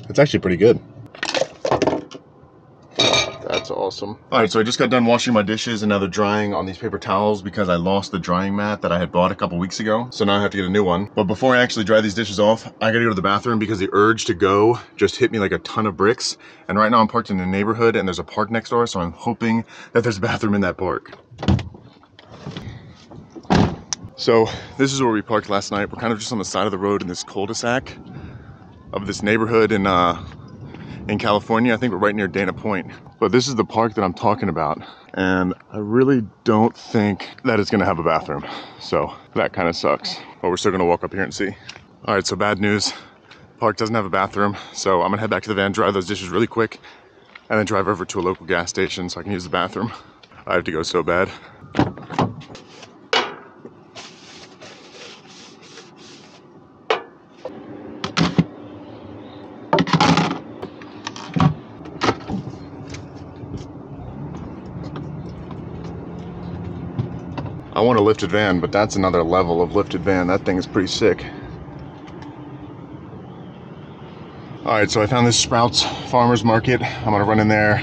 It's actually pretty good. That's awesome. All right, so I just got done washing my dishes and now they're drying on these paper towels because I lost the drying mat that I had bought a couple weeks ago. So now I have to get a new one. But before I actually dry these dishes off, I gotta go to the bathroom because the urge to go just hit me like a ton of bricks. And right now I'm parked in a neighborhood and there's a park next door, so I'm hoping that there's a bathroom in that park. So this is where we parked last night. We're kind of just on the side of the road in this cul-de-sac of this neighborhood in California. I think we're right near Dana Point. But this is the park that I'm talking about. And I really don't think that it's gonna have a bathroom. So that kind of sucks. But we're still gonna walk up here and see. All right, so bad news. Park doesn't have a bathroom. So I'm gonna head back to the van, dry those dishes really quick, and then drive over to a local gas station so I can use the bathroom. I have to go so bad. I want a lifted van, but that's another level of lifted van. That thing is pretty sick. All right, so I found this Sprouts Farmers Market. I'm gonna run in there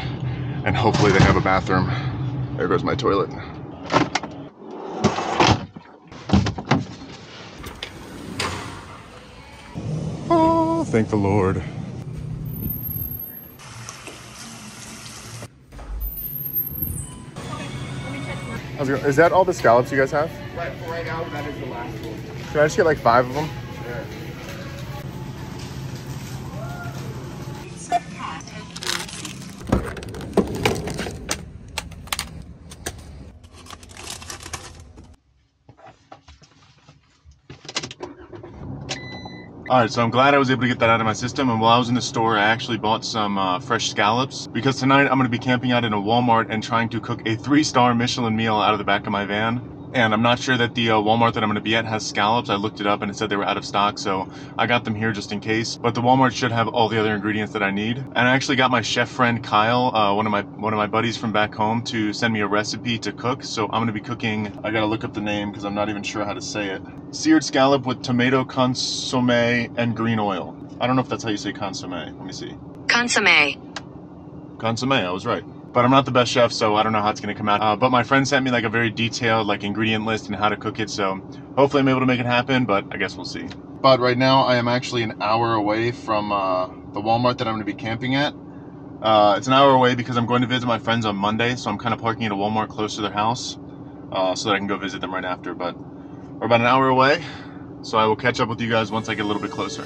and hopefully they have a bathroom. There goes my toilet. Oh, thank the Lord. Is that all the scallops you guys have? Right now, that is the last one. Can I just get like 5 of them? Sure. All right, so I'm glad I was able to get that out of my system. And while I was in the store, I actually bought some fresh scallops because tonight I'm gonna be camping out in a Walmart and trying to cook a 3-star Michelin meal out of the back of my van. And I'm not sure that the Walmart that I'm gonna be at has scallops. I looked it up and it said they were out of stock, so I got them here just in case. But the Walmart should have all the other ingredients that I need. And I actually got my chef friend Kyle, one of my buddies from back home, to send me a recipe to cook. So I'm gonna be cooking, I gotta look up the name because I'm not even sure how to say it. Seared scallop with tomato consomme and green oil. I don't know if that's how you say consomme. Let me see. Consomme. Consomme, I was right. But I'm not the best chef, so I don't know how it's gonna come out. But my friend sent me like a very detailed like ingredient list and how to cook it, so hopefully I'm able to make it happen, but I guess we'll see. But right now I am actually an hour away from the Walmart that I'm gonna be camping at. It's an hour away because I'm going to visit my friends on Monday, so I'm kind of parking at a Walmart close to their house so that I can go visit them right after. But we're about an hour away, so I will catch up with you guys once I get a little bit closer.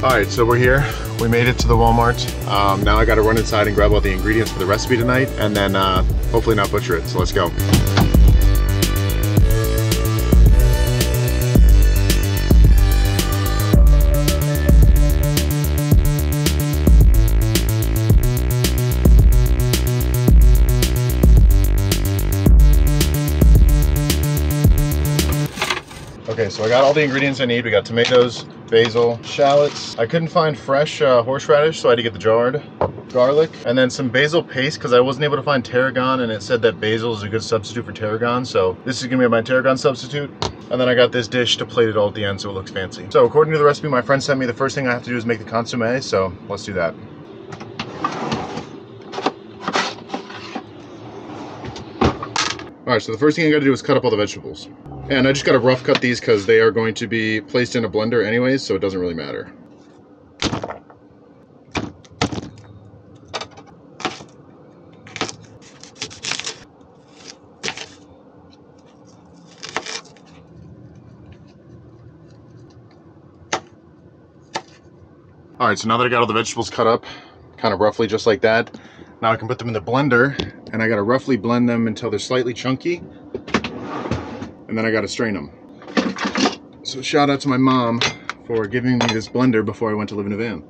All right, so we're here. We made it to the Walmart. Now I gotta run inside and grab all the ingredients for the recipe tonight and then hopefully not butcher it, so let's go. Okay, so I got all the ingredients I need. We got tomatoes, basil, shallots. I couldn't find fresh horseradish, so I had to get the jarred. Garlic, and then some basil paste because I wasn't able to find tarragon, and it said that basil is a good substitute for tarragon, so this is gonna be my tarragon substitute. And then I got this dish to plate it all at the end so it looks fancy. So according to the recipe my friend sent me, the first thing I have to do is make the consomme, so let's do that. All right, so the first thing I gotta do is cut up all the vegetables. And I just gotta rough cut these because they are going to be placed in a blender anyways, so it doesn't really matter. All right, so now that I got all the vegetables cut up, kind of roughly just like that, now I can put them in the blender, and I gotta roughly blend them until they're slightly chunky, and then I gotta strain them. So shout out to my mom for giving me this blender before I went to live in a van.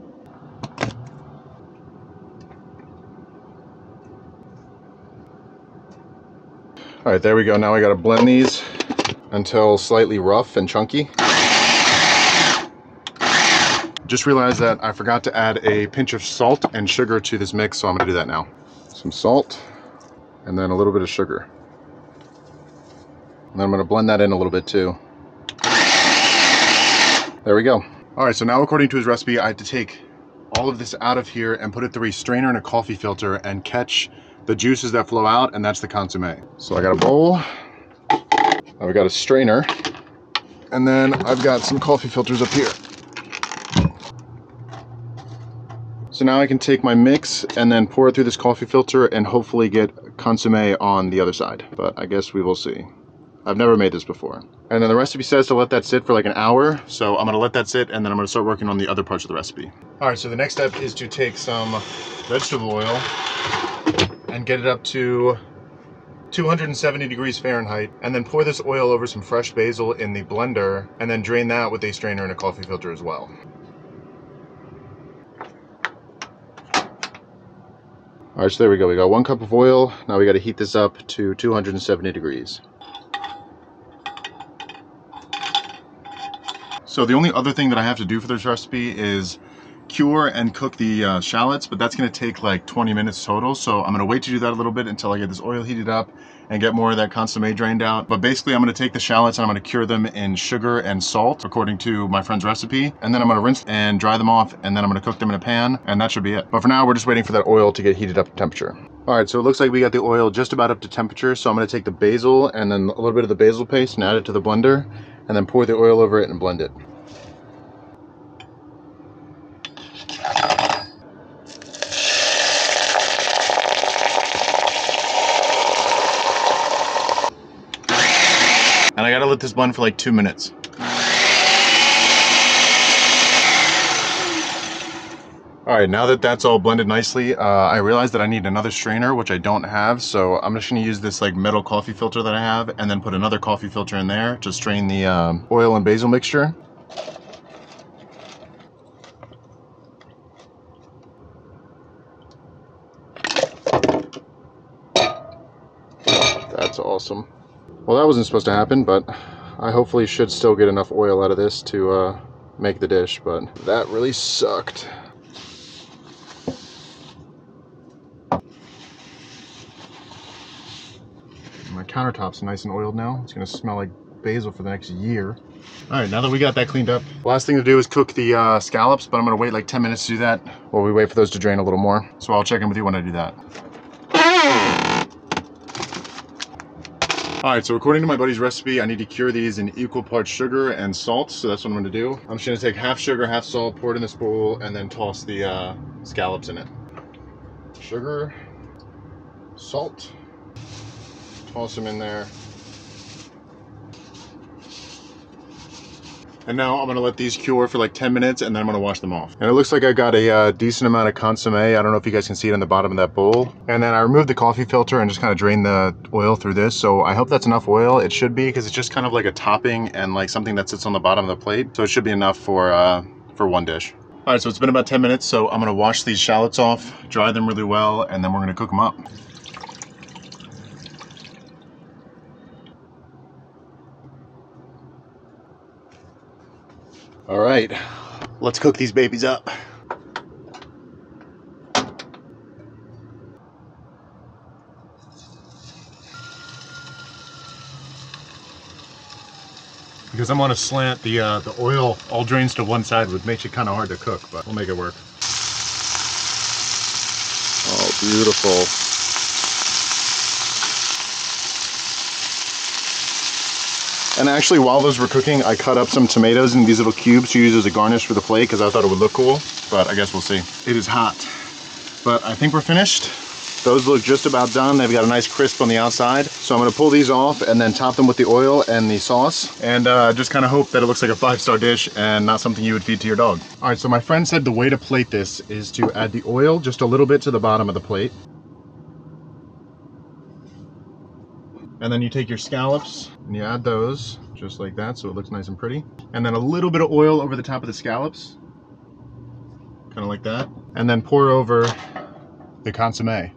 All right, there we go. Now I gotta blend these until slightly rough and chunky. Just realized that I forgot to add a pinch of salt and sugar to this mix, so I'm gonna do that now. Some salt, and then a little bit of sugar. And then I'm gonna blend that in a little bit too. There we go. All right, so now according to his recipe, I had to take all of this out of here and put it through a strainer and a coffee filter and catch the juices that flow out, and that's the consommé. So I got a bowl, I've got a strainer, and then I've got some coffee filters up here. So now I can take my mix and then pour it through this coffee filter and hopefully get consommé on the other side. But I guess we will see. I've never made this before. And then the recipe says to let that sit for like an hour. So I'm gonna let that sit and then I'm gonna start working on the other parts of the recipe. All right, so the next step is to take some vegetable oil and get it up to 270 degrees Fahrenheit, and then pour this oil over some fresh basil in the blender and then drain that with a strainer and a coffee filter as well. All right, so there we go. We got 1 cup of oil. Now we got to heat this up to 270 degrees. So the only other thing that I have to do for this recipe is cure and cook the shallots, but that's going to take like 20 minutes total. So I'm going to wait to do that a little bit until I get this oil heated up and get more of that consommé drained out. But basically I'm going to take the shallots and I'm going to cure them in sugar and salt according to my friend's recipe, and then I'm going to rinse and dry them off, and then I'm going to cook them in a pan, and that should be it. But for now we're just waiting for that oil to get heated up to temperature. All right, so it looks like we got the oil just about up to temperature, so I'm going to take the basil and then a little bit of the basil paste and add it to the blender, and then pour the oil over it and blend it. And I gotta let this blend for like 2 minutes. All right, now that that's all blended nicely, I realized that I need another strainer, which I don't have. So I'm just gonna use this like metal coffee filter that I have and then put another coffee filter in there to strain the oil and basil mixture. That's awesome. Well, that wasn't supposed to happen, but I hopefully should still get enough oil out of this to make the dish, but that really sucked. My countertop's nice and oiled now. It's gonna smell like basil for the next year. All right, now that we got that cleaned up, last thing to do is cook the scallops, but I'm gonna wait like 10 minutes to do that while we wait for those to drain a little more. So I'll check in with you when I do that. All right, so according to my buddy's recipe, I need to cure these in equal parts sugar and salt, so that's what I'm gonna do. I'm just gonna take half sugar, half salt, pour it in this bowl, and then toss the scallops in it. Sugar, salt, toss them in there. And now I'm gonna let these cure for like 10 minutes and then I'm gonna wash them off. And it looks like I got a decent amount of consommé. I don't know if you guys can see it on the bottom of that bowl. And then I removed the coffee filter and just kind of drained the oil through this. So I hope that's enough oil. It should be, because it's just kind of like a topping and like something that sits on the bottom of the plate. So it should be enough for one dish. All right, so it's been about 10 minutes. So I'm gonna wash these shallots off, dry them really well, and then we're gonna cook them up. All right, let's cook these babies up. Because I'm on a slant, the oil all drains to one side, which makes it kind of hard to cook, but we'll make it work. Oh, beautiful. And actually, while those were cooking, I cut up some tomatoes in these little cubes to use as a garnish for the plate because I thought it would look cool, but I guess we'll see. It is hot, but I think we're finished. Those look just about done. They've got a nice crisp on the outside. So I'm gonna pull these off and then top them with the oil and the sauce, and just kind of hope that it looks like a 5-star dish and not something you would feed to your dog. All right, so my friend said the way to plate this is to add the oil just a little bit to the bottom of the plate. And then you take your scallops and you add those just like that, so it looks nice and pretty. And then a little bit of oil over the top of the scallops, kind of like that. And then pour over the consommé.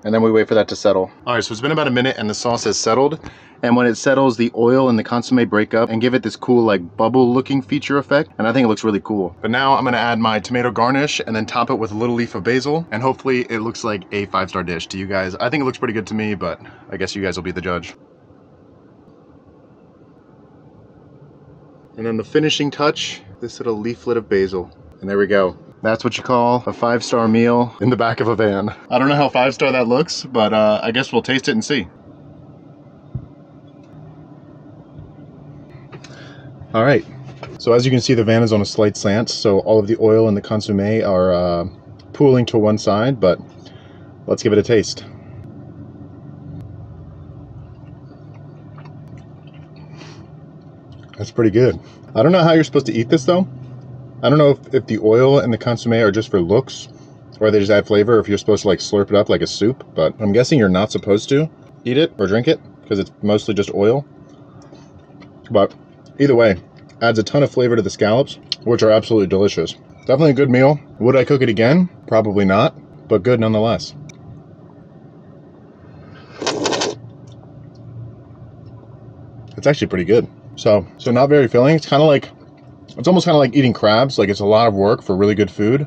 and then we wait for that to settle. All right, so it's been about a minute and the sauce has settled. And when it settles, the oil and the consommé break up and give it this cool like bubble looking feature effect. And I think it looks really cool. But now I'm gonna add my tomato garnish and then top it with a little leaf of basil. And hopefully it looks like a 5-star dish to you guys. I think it looks pretty good to me, but I guess you guys will be the judge. And then the finishing touch, this little leaflet of basil. And there we go. That's what you call a 5-star meal in the back of a van. I don't know how 5-star that looks, but I guess we'll taste it and see. All right, so as you can see, the van is on a slight slant, so all of the oil and the consommé are pooling to one side, but let's give it a taste. That's pretty good. I don't know how you're supposed to eat this though. I don't know if the oil and the consommé are just for looks, or they just add flavor, or if you're supposed to like slurp it up like a soup, but I'm guessing you're not supposed to eat it or drink it, because it's mostly just oil. But either way, adds a ton of flavor to the scallops, which are absolutely delicious. Definitely a good meal. Would I cook it again? Probably not, but good nonetheless. It's actually pretty good. So not very filling. It's almost kind of like eating crabs. Like, it's a lot of work for really good food,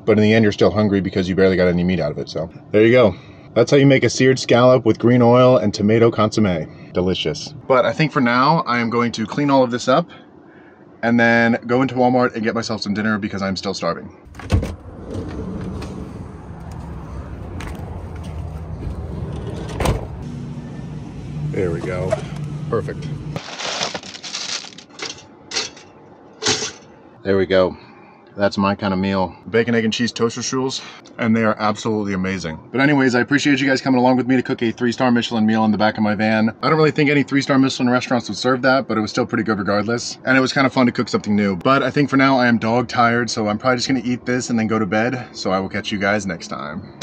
but in the end you're still hungry because you barely got any meat out of it. So there you go. That's how you make a seared scallop with green oil and tomato consommé. Delicious. But I think for now I am going to clean all of this up and then go into Walmart and get myself some dinner because I'm still starving. There we go. Perfect. There we go. That's my kind of meal. Bacon, egg, and cheese toaster strudels, and they are absolutely amazing. But anyways, I appreciate you guys coming along with me to cook a 3-star Michelin meal in the back of my van. I don't really think any 3-star Michelin restaurants would serve that, but it was still pretty good regardless. And it was kind of fun to cook something new. But I think for now I am dog tired, so I'm probably just gonna eat this and then go to bed. So I will catch you guys next time.